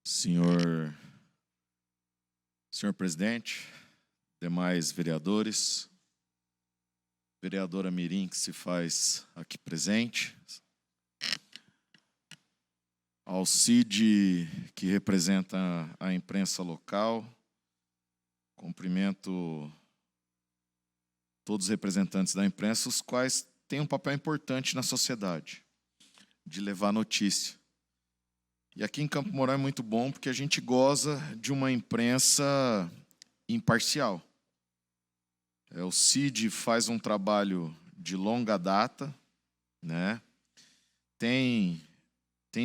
Senhor presidente, demais vereadores, vereadora Mirim, que se faz aqui presente, ao CID, que representa a imprensa local, cumprimento todos os representantes da imprensa, os quais têm um papel importante na sociedade, de levar notícia. E aqui em Campo Mourão é muito bom porque a gente goza de uma imprensa imparcial. O CID faz um trabalho de longa data, né? Tem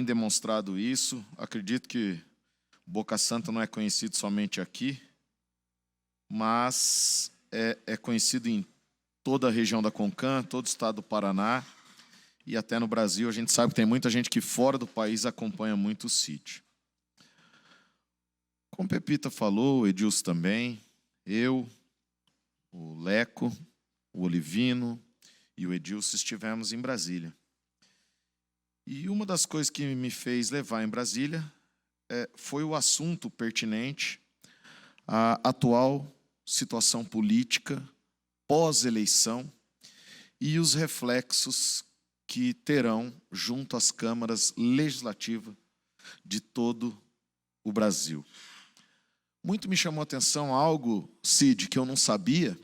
demonstrado isso. Acredito que Boca Santa não é conhecido somente aqui, mas é conhecido em toda a região da Concam, todo o estado do Paraná, e até no Brasil. A gente sabe que tem muita gente que fora do país acompanha muito o CID. Como Pepita falou, o Edilson também, eu, o Leco, o Olivino e o Edilson estivemos em Brasília. E uma das coisas que me fez levar em Brasília foi o assunto pertinente à atual situação política pós-eleição e os reflexos que terão junto às câmaras legislativas de todo o Brasil. Muito me chamou a atenção algo, Cid, que eu não sabia.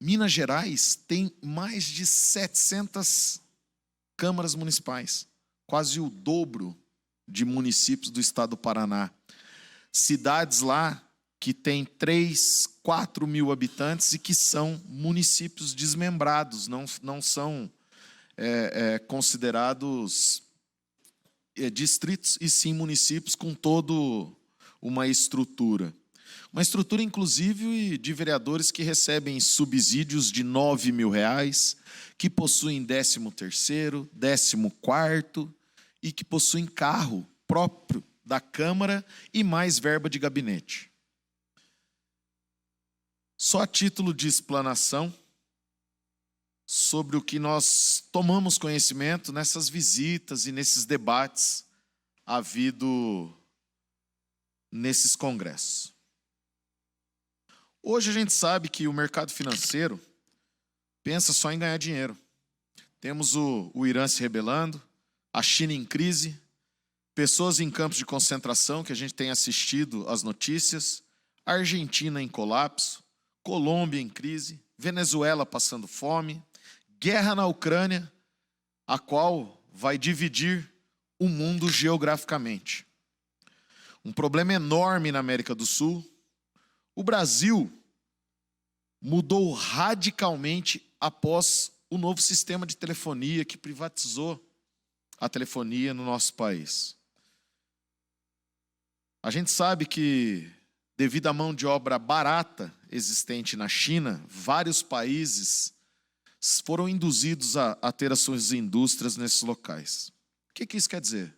Minas Gerais tem mais de 700 câmaras municipais, quase o dobro de municípios do estado do Paraná. Cidades lá que têm 3, 4 mil habitantes e que são municípios desmembrados, não são considerados distritos, e sim municípios com toda uma estrutura. Uma estrutura, inclusive, de vereadores que recebem subsídios de R$9 mil, que possuem 13º, 14º e que possuem carro próprio da Câmara e mais verba de gabinete. Só a título de explanação sobre o que nós tomamos conhecimento nessas visitas e nesses debates havido nesses congressos. Hoje a gente sabe que o mercado financeiro pensa só em ganhar dinheiro. Temos o Irã se rebelando, a China em crise, pessoas em campos de concentração, que a gente tem assistido às notícias, a Argentina em colapso, Colômbia em crise, Venezuela passando fome, guerra na Ucrânia, a qual vai dividir o mundo geograficamente. Um problema enorme na América do Sul. O Brasil mudou radicalmente após o novo sistema de telefonia que privatizou a telefonia no nosso país. A gente sabe que, devido à mão de obra barata existente na China, vários países foram induzidos a ter as suas indústrias nesses locais. O que isso quer dizer?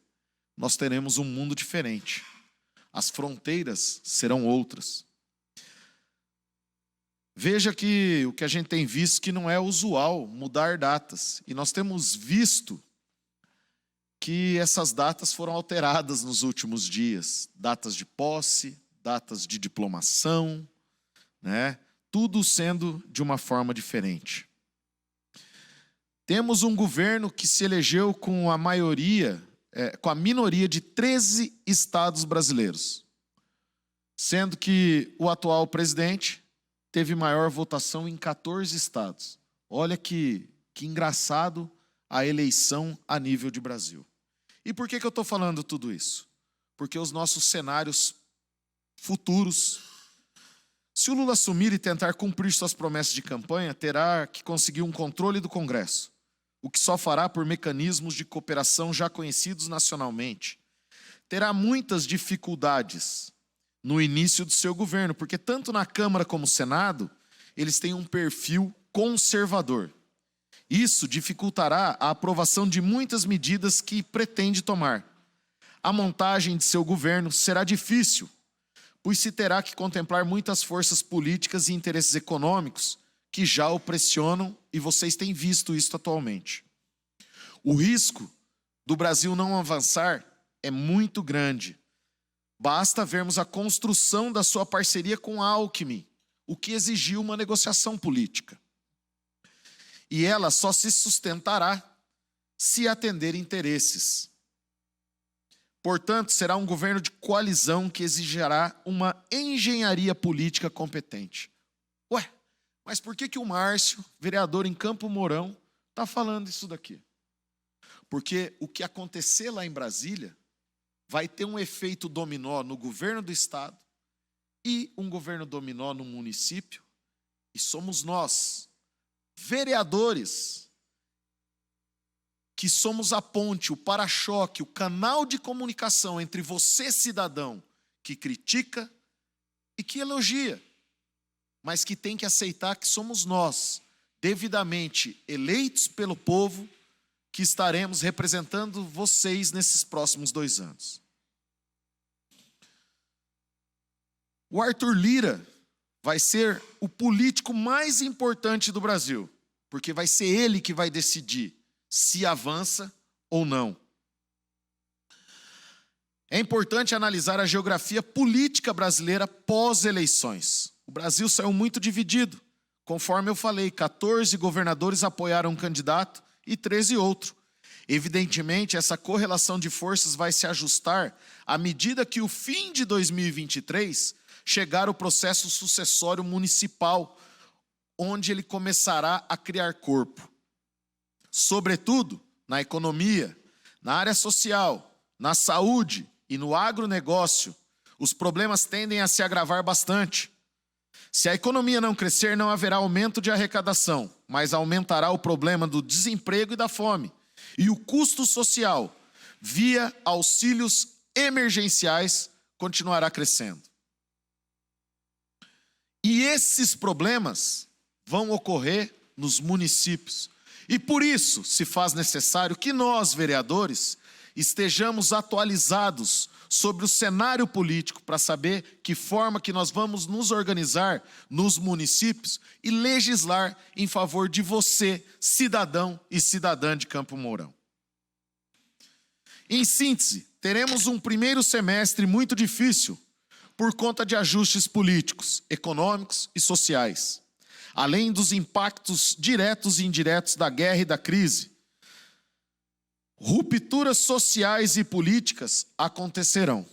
Nós teremos um mundo diferente. As fronteiras serão outras. Veja que o que a gente tem visto que não é usual mudar datas. E nós temos visto que essas datas foram alteradas nos últimos dias. Datas de posse, datas de diplomação, né? Tudo sendo de uma forma diferente. Temos um governo que se elegeu com a minoria de 13 estados brasileiros, sendo que o atual presidente teve maior votação em 14 estados. Olha que engraçado a eleição a nível de Brasil. E por que eu estou falando tudo isso? Porque os nossos cenários futuros, se o Lula assumir e tentar cumprir suas promessas de campanha, terá que conseguir um controle do Congresso, o que só fará por mecanismos de cooperação já conhecidos nacionalmente. Terá muitas dificuldades no início do seu governo, porque tanto na Câmara como no Senado, eles têm um perfil conservador. Isso dificultará a aprovação de muitas medidas que pretende tomar. A montagem de seu governo será difícil, pois se terá que contemplar muitas forças políticas e interesses econômicos que já o pressionam, e vocês têm visto isso atualmente. O risco do Brasil não avançar é muito grande. Basta vermos a construção da sua parceria com Alckmin, o que exigiu uma negociação política. E ela só se sustentará se atender interesses. Portanto, será um governo de coalizão que exigirá uma engenharia política competente. Ué, mas por que o Márcio, vereador em Campo Mourão, está falando isso daqui? Porque o que acontecer lá em Brasília vai ter um efeito dominó no governo do estado e um governo dominó no município, e somos nós, vereadores, que somos a ponte, o para-choque, o canal de comunicação entre você, cidadão, que critica e que elogia, mas que tem que aceitar que somos nós, devidamente eleitos pelo povo, que estaremos representando vocês nesses próximos 2 anos. O Arthur Lira vai ser o político mais importante do Brasil, porque vai ser ele que vai decidir se avança ou não. É importante analisar a geografia política brasileira pós-eleições. O Brasil saiu muito dividido. Conforme eu falei, 14 governadores apoiaram um candidato e 13 outro. Evidentemente, essa correlação de forças vai se ajustar à medida que o fim de 2023 chegar o processo sucessório municipal, onde ele começará a criar corpo. Sobretudo na economia, na área social, na saúde e no agronegócio, os problemas tendem a se agravar bastante. Se a economia não crescer, não haverá aumento de arrecadação, mas aumentará o problema do desemprego e da fome. E o custo social, via auxílios emergenciais, continuará crescendo. E esses problemas vão ocorrer nos municípios. E por isso se faz necessário que nós, vereadores, estejamos atualizados sobre o cenário político para saber que forma que nós vamos nos organizar nos municípios e legislar em favor de você, cidadão e cidadã de Campo Mourão. Em síntese, teremos um primeiro semestre muito difícil por conta de ajustes políticos, econômicos e sociais, além dos impactos diretos e indiretos da guerra e da crise. Rupturas sociais e políticas acontecerão.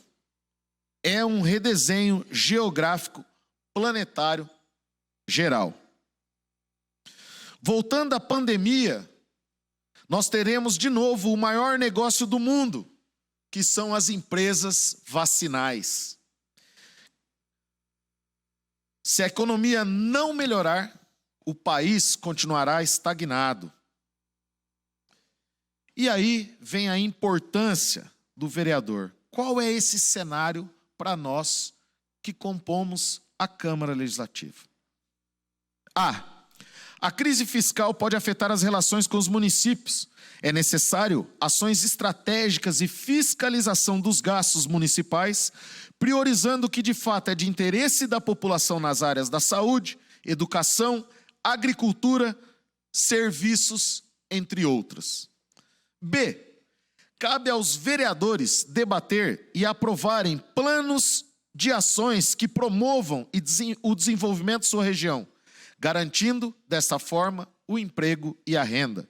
É um redesenho geográfico planetário geral. Voltando à pandemia, nós teremos de novo o maior negócio do mundo, que são as empresas vacinais. Se a economia não melhorar, o país continuará estagnado. E aí vem a importância do vereador. Qual é esse cenário para nós que compomos a Câmara Legislativa? A crise fiscal pode afetar as relações com os municípios. É necessário ações estratégicas e fiscalização dos gastos municipais, priorizando o que de fato é de interesse da população nas áreas da saúde, educação, agricultura, serviços, entre outros. B. Cabe aos vereadores debater e aprovarem planos de ações que promovam o desenvolvimento de sua região, garantindo, dessa forma, o emprego e a renda.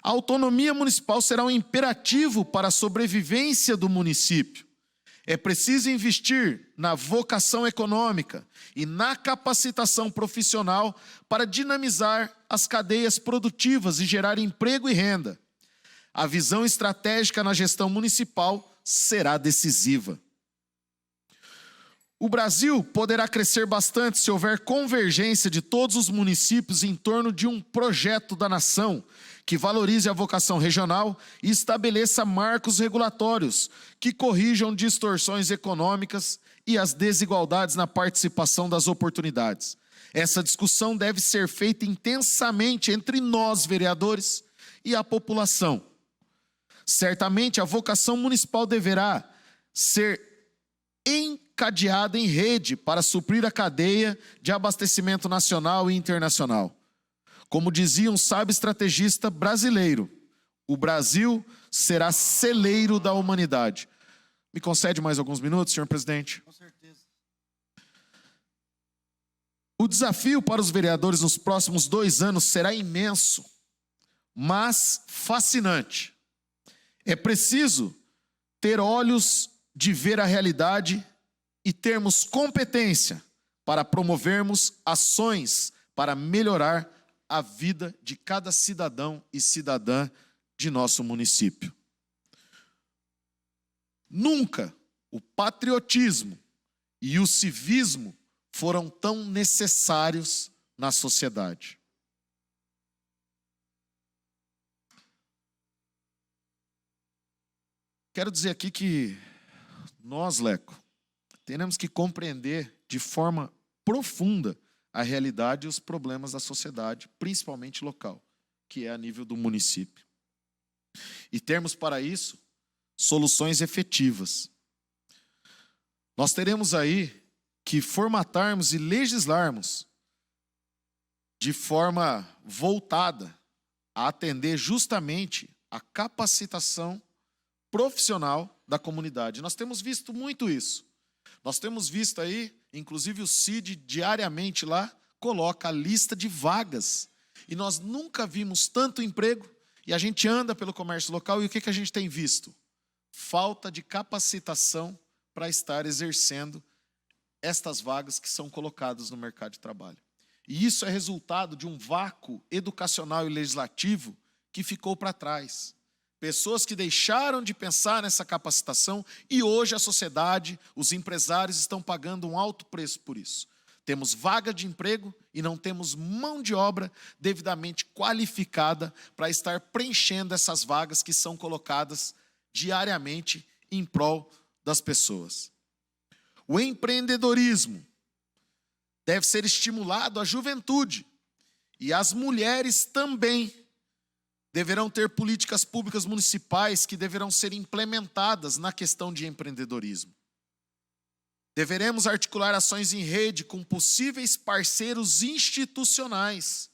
A autonomia municipal será um imperativo para a sobrevivência do município. É preciso investir na vocação econômica e na capacitação profissional para dinamizar as cadeias produtivas e gerar emprego e renda. A visão estratégica na gestão municipal será decisiva. O Brasil poderá crescer bastante se houver convergência de todos os municípios em torno de um projeto da nação que valorize a vocação regional e estabeleça marcos regulatórios que corrijam distorções econômicas e as desigualdades na participação das oportunidades. Essa discussão deve ser feita intensamente entre nós, vereadores, e a população. Certamente, a vocação municipal deverá ser encadeada em rede para suprir a cadeia de abastecimento nacional e internacional. Como dizia um sábio estrategista brasileiro, o Brasil será celeiro da humanidade. Me concede mais alguns minutos, senhor presidente? Com certeza. O desafio para os vereadores nos próximos 2 anos será imenso, mas fascinante. É preciso ter olhos de ver a realidade e termos competência para promovermos ações para melhorar a vida de cada cidadão e cidadã de nosso município. Nunca o patriotismo e o civismo foram tão necessários na sociedade. Quero dizer aqui que nós, Leco, teremos que compreender de forma profunda a realidade e os problemas da sociedade, principalmente local, que é a nível do município. E termos para isso soluções efetivas. Nós teremos aí que formatarmos e legislarmos de forma voltada a atender justamente a capacitação profissional da comunidade. Nós temos visto muito isso. Nós temos visto aí, inclusive o CID diariamente lá coloca a lista de vagas. E nós nunca vimos tanto emprego e a gente anda pelo comércio local e o que a gente tem visto? Falta de capacitação para estar exercendo estas vagas que são colocadas no mercado de trabalho. E isso é resultado de um vácuo educacional e legislativo que ficou para trás. Pessoas que deixaram de pensar nessa capacitação e hoje a sociedade, os empresários estão pagando um alto preço por isso. Temos vaga de emprego e não temos mão de obra devidamente qualificada para estar preenchendo essas vagas que são colocadas diariamente em prol das pessoas. O empreendedorismo deve ser estimulado à juventude e as mulheres também deverão ter políticas públicas municipais que deverão ser implementadas na questão de empreendedorismo. Deveremos articular ações em rede com possíveis parceiros institucionais,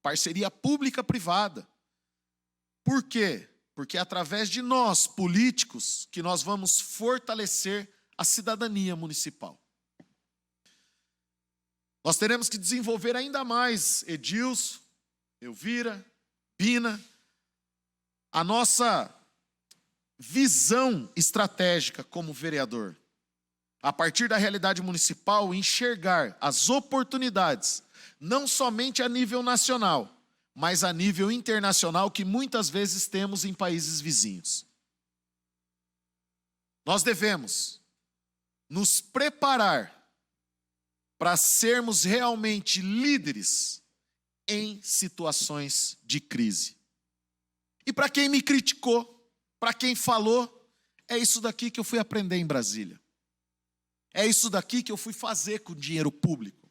parceria pública-privada. Por quê? Porque é através de nós, políticos, que nós vamos fortalecer a cidadania municipal. Nós teremos que desenvolver ainda mais, Edilson, Elvira, Bina, a nossa visão estratégica como vereador. A partir da realidade municipal, enxergar as oportunidades, não somente a nível nacional, mas a nível internacional que muitas vezes temos em países vizinhos. Nós devemos nos preparar para sermos realmente líderes em situações de crise. E para quem me criticou, para quem falou, é isso daqui que eu fui aprender em Brasília. É isso daqui que eu fui fazer com dinheiro público.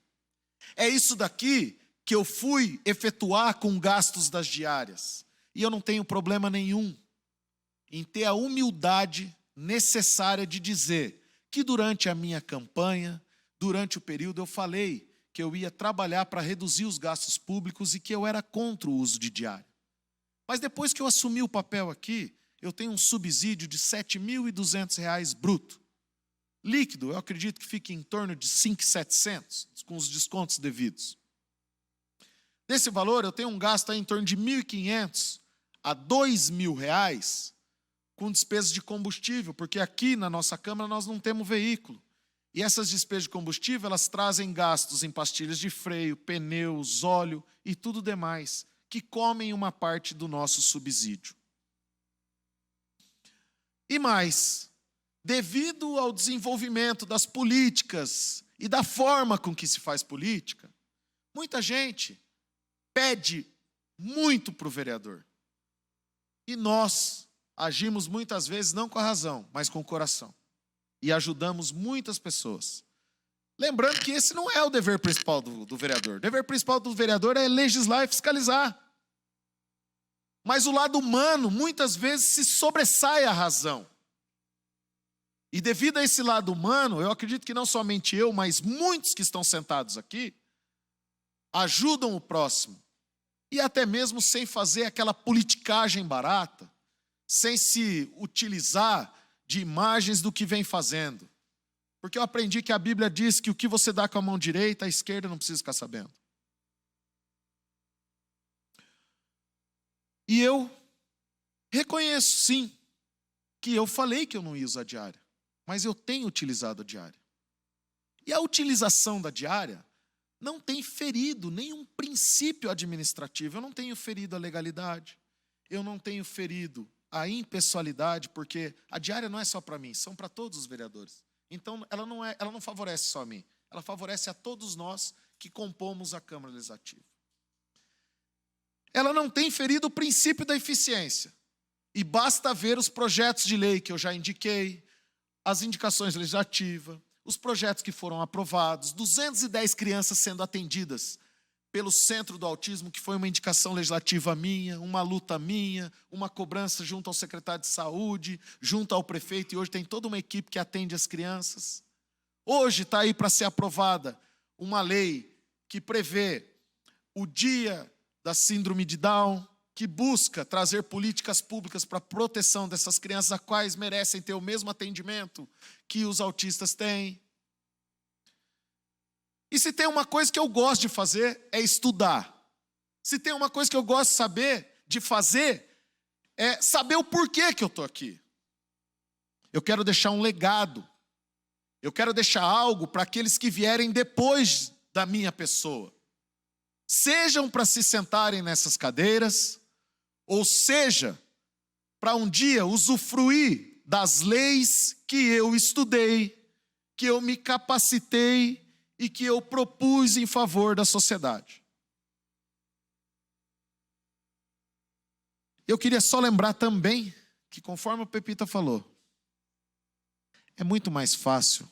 É isso daqui que eu fui efetuar com gastos das diárias. E eu não tenho problema nenhum em ter a humildade necessária de dizer que durante a minha campanha, durante o período, eu falei que eu ia trabalhar para reduzir os gastos públicos e que eu era contra o uso de diária. Mas depois que eu assumi o papel aqui, eu tenho um subsídio de R$ 7.200 bruto. Líquido, eu acredito que fique em torno de 5.700, com os descontos devidos. Desse valor, eu tenho um gasto aí em torno de R$ 1.500 a R$ 2.000 com despesas de combustível, porque aqui na nossa Câmara nós não temos veículo. E essas despesas de combustível, elas trazem gastos em pastilhas de freio, pneus, óleo e tudo demais, que comem uma parte do nosso subsídio. E mais, devido ao desenvolvimento das políticas e da forma com que se faz política, muita gente pede muito para o vereador. E nós agimos muitas vezes não com a razão, mas com o coração. E ajudamos muitas pessoas. Lembrando que esse não é o dever principal do vereador. O dever principal do vereador é legislar e fiscalizar. Mas o lado humano, muitas vezes, se sobressai à razão. E devido a esse lado humano, eu acredito que não somente eu, mas muitos que estão sentados aqui, ajudam o próximo. E até mesmo sem fazer aquela politicagem barata, sem se utilizar de imagens do que vem fazendo. Porque eu aprendi que a Bíblia diz que o que você dá com a mão direita, a esquerda não precisa ficar sabendo. E eu reconheço, sim, que eu falei que eu não ia usar diária, mas eu tenho utilizado a diária. E a utilização da diária não tem ferido nenhum princípio administrativo. Eu não tenho ferido a legalidade, eu não tenho ferido a impessoalidade, porque a diária não é só para mim, são para todos os vereadores. Então, ela não favorece só a mim, ela favorece a todos nós que compomos a Câmara Legislativa. Ela não tem ferido o princípio da eficiência. E basta ver os projetos de lei que eu já indiquei, as indicações legislativas, os projetos que foram aprovados, 210 crianças sendo atendidas pelo Centro do Autismo, que foi uma indicação legislativa minha, uma luta minha, uma cobrança junto ao secretário de Saúde, junto ao prefeito, e hoje tem toda uma equipe que atende as crianças. Hoje está aí para ser aprovada uma lei que prevê o Dia da Síndrome de Down, que busca trazer políticas públicas para a proteção dessas crianças, as quais merecem ter o mesmo atendimento que os autistas têm. E se tem uma coisa que eu gosto de fazer, é estudar. Se tem uma coisa que eu gosto de fazer, é saber o porquê que eu estou aqui. Eu quero deixar um legado. Eu quero deixar algo para aqueles que vierem depois da minha pessoa. Sejam para se sentarem nessas cadeiras, ou seja, para um dia usufruir das leis que eu estudei, que eu me capacitei e que eu propus em favor da sociedade. Eu queria só lembrar também que, conforme o Pepita falou, é muito mais fácil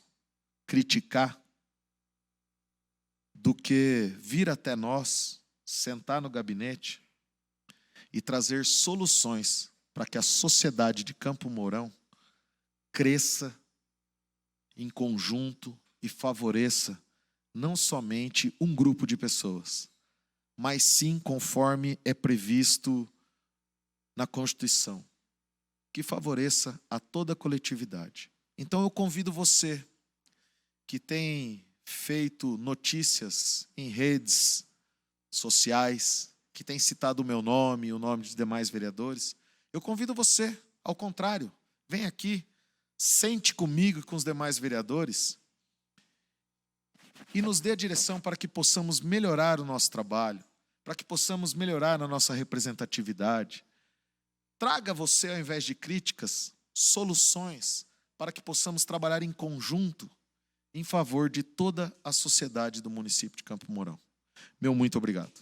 criticar do que vir até nós, sentar no gabinete e trazer soluções para que a sociedade de Campo Mourão cresça em conjunto e favoreça não somente um grupo de pessoas, mas sim conforme é previsto na Constituição, que favoreça a toda a coletividade. Então eu convido você que tem feito notícias em redes sociais, que tem citado o meu nome e o nome dos demais vereadores, eu convido você, ao contrário, vem aqui, sente comigo e com os demais vereadores e nos dê a direção para que possamos melhorar o nosso trabalho, para que possamos melhorar a nossa representatividade. Traga você, ao invés de críticas, soluções para que possamos trabalhar em conjunto em favor de toda a sociedade do município de Campo Mourão. Meu muito obrigado.